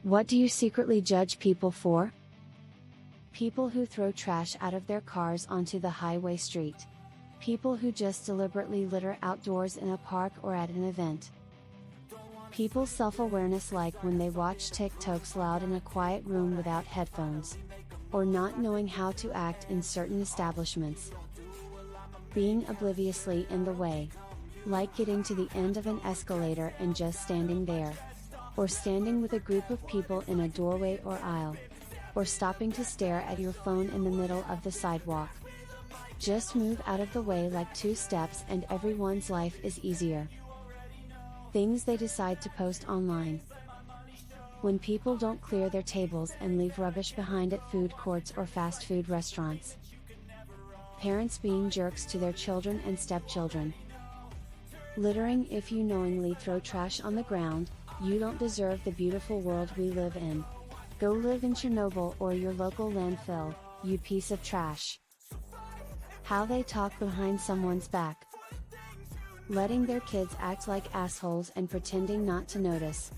What do you secretly judge people for? People who throw trash out of their cars onto the highway street. People who just deliberately litter outdoors in a park or at an event. People's self-awareness, like when they watch TikToks loud in a quiet room without headphones. Or not knowing how to act in certain establishments. Being obliviously in the way. Like getting to the end of an escalator and just standing there. Or standing with a group of people in a doorway or aisle. Or stopping to stare at your phone in the middle of the sidewalk. Just move out of the way like 2 steps and everyone's life is easier. Things they decide to post online. When people don't clear their tables and leave rubbish behind at food courts or fast food restaurants. Parents being jerks to their children and stepchildren. Littering. If you knowingly throw trash on the ground, you don't deserve the beautiful world we live in. Go live in Chernobyl or your local landfill, you piece of trash. How they talk behind someone's back. Letting their kids act like assholes and pretending not to notice.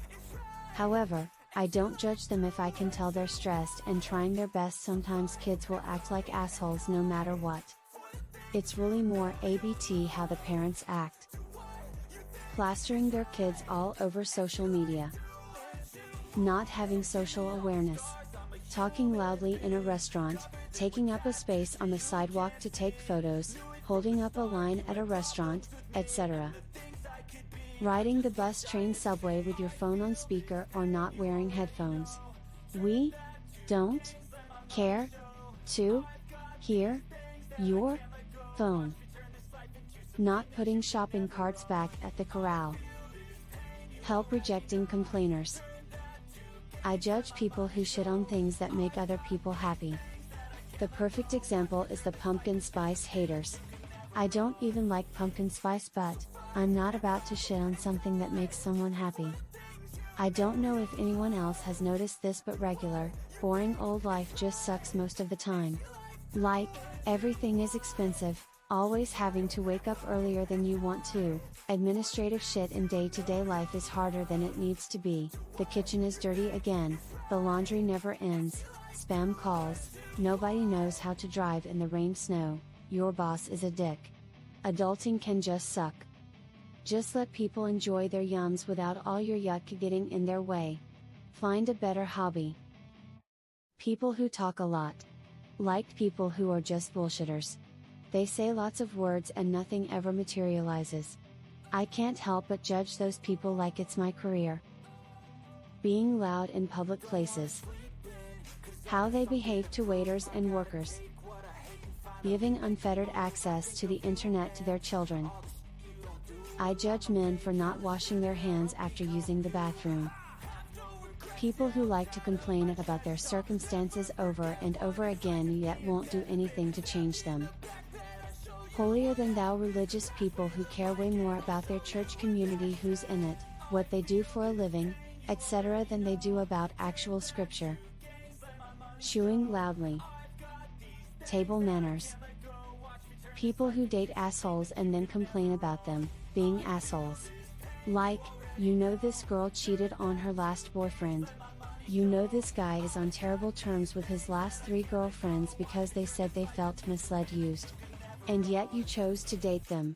However, I don't judge them if I can tell they're stressed and trying their best. Sometimes kids will act like assholes no matter what. It's really more ABT how the parents act. Plastering their kids all over social media. Not having social awareness. Talking loudly in a restaurant, taking up a space on the sidewalk to take photos, holding up a line at a restaurant, etc. Riding the bus, train, subway with your phone on speaker or not wearing headphones. We don't care to hear your phone. Not putting shopping carts back at the corral. Help rejecting complainers. I judge people who shit on things that make other people happy. The perfect example is the pumpkin spice haters. I don't even like pumpkin spice, but I'm not about to shit on something that makes someone happy. I don't know if anyone else has noticed this, but regular, boring old life just sucks most of the time. Like, everything is expensive, always having to wake up earlier than you want to, administrative shit in day-to-day life is harder than it needs to be, the kitchen is dirty again, the laundry never ends, spam calls, nobody knows how to drive in the rain snow, your boss is a dick. Adulting can just suck. Just let people enjoy their yums without all your yuck getting in their way. Find a better hobby. People who talk a lot. Like people who are just bullshitters. They say lots of words and nothing ever materializes. I can't help but judge those people like it's my career. Being loud in public places. How they behave to waiters and workers. Giving unfettered access to the internet to their children. I judge men for not washing their hands after using the bathroom. People who like to complain about their circumstances over and over again yet won't do anything to change them. Holier than thou religious people who care way more about their church community, who's in it, what they do for a living, etc. than they do about actual scripture. Chewing loudly. Table manners. People who date assholes and then complain about them being assholes. Like, you know this girl cheated on her last boyfriend. You know this guy is on terrible terms with his last 3 girlfriends because they said they felt misled, used. And yet you chose to date them.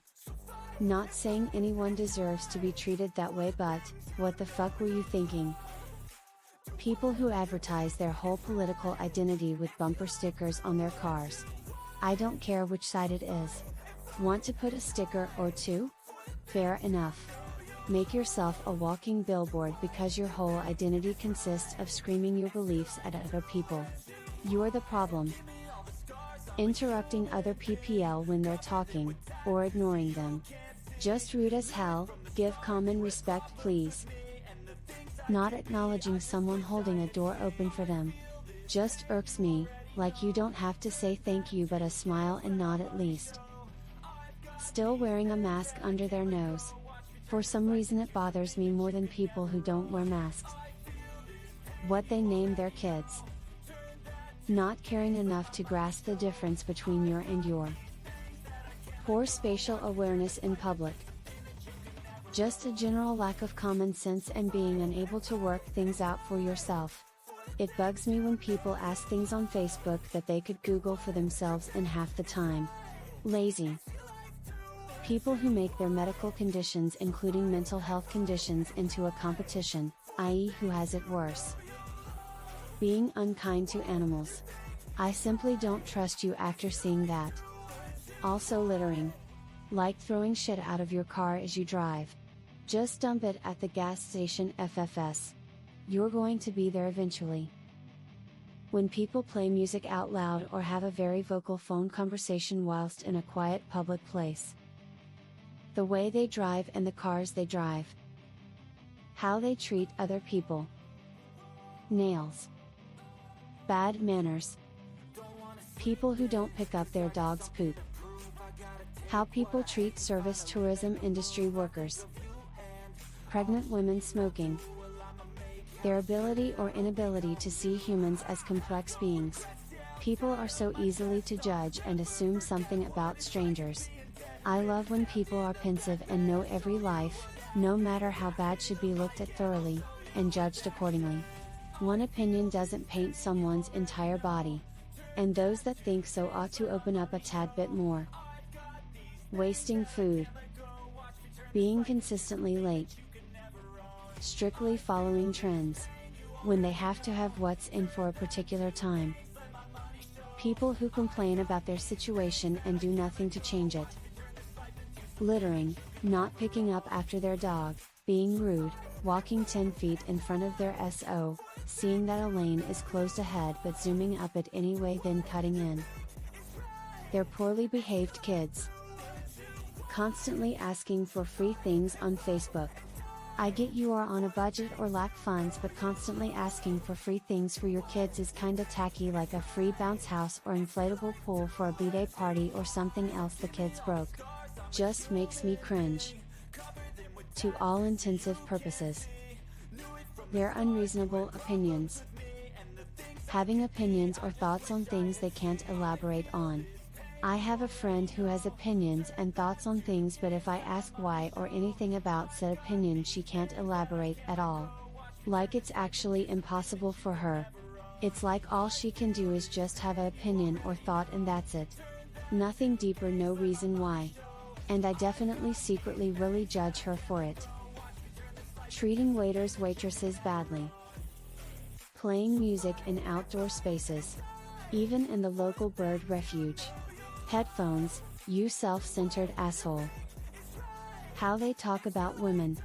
Not saying anyone deserves to be treated that way, but what the fuck were you thinking? People who advertise their whole political identity with bumper stickers on their cars. I don't care which side it is. Want to put a sticker or 2? Fair enough. Make yourself a walking billboard because your whole identity consists of screaming your beliefs at other people. You're the problem. Interrupting other PPL when they're talking, or ignoring them. Just rude as hell, give common respect please. Not acknowledging someone holding a door open for them. Just irks me, like you don't have to say thank you but a smile and nod at least. Still wearing a mask under their nose. For some reason it bothers me more than people who don't wear masks. What they name their kids. Not caring enough to grasp the difference between your and your. Poor spatial awareness in public. Just a general lack of common sense and being unable to work things out for yourself. It bugs me when people ask things on Facebook that they could Google for themselves in half the time. Lazy. People who make their medical conditions, including mental health conditions, into a competition, i.e., who has it worse. Being unkind to animals. I simply don't trust you after seeing that. Also littering. Like throwing shit out of your car as you drive. Just dump it at the gas station FFS. You're going to be there eventually. When people play music out loud or have a very vocal phone conversation whilst in a quiet public place. The way they drive and the cars they drive. How they treat other people. Nails. Bad manners. People who don't pick up their dog's poop. How people treat service tourism industry workers. Pregnant women smoking. Their ability or inability to see humans as complex beings. People are so easily to judge and assume something about strangers. I love when people are pensive and know every life, no matter how bad, should be looked at thoroughly, and judged accordingly. One opinion doesn't paint someone's entire body. And those that think so ought to open up a tad bit more. Wasting food. Being consistently late. Strictly following trends. When they have to have what's in for a particular time. People who complain about their situation and do nothing to change it. Littering, not picking up after their dog, being rude, walking 10 feet in front of their SO, seeing that a lane is closed ahead but zooming up it anyway, then cutting in. They're poorly behaved kids. Constantly asking for free things on Facebook. I get you are on a budget or lack funds, but constantly asking for free things for your kids is kinda tacky, like a free bounce house or inflatable pool for a b-day party or something else the kids broke. Just makes me cringe. To all intensive purposes. Their unreasonable opinions. Having opinions or thoughts on things they can't elaborate on. I have a friend who has opinions and thoughts on things, but if I ask why or anything about said opinion, she can't elaborate at all. Like it's actually impossible for her. It's like all she can do is just have an opinion or thought and that's it. Nothing deeper, no reason why. And I definitely secretly really judge her for it. Treating waiters, waitresses badly. Playing music in outdoor spaces. Even in the local bird refuge. Headphones, you self-centered asshole. How they talk about women,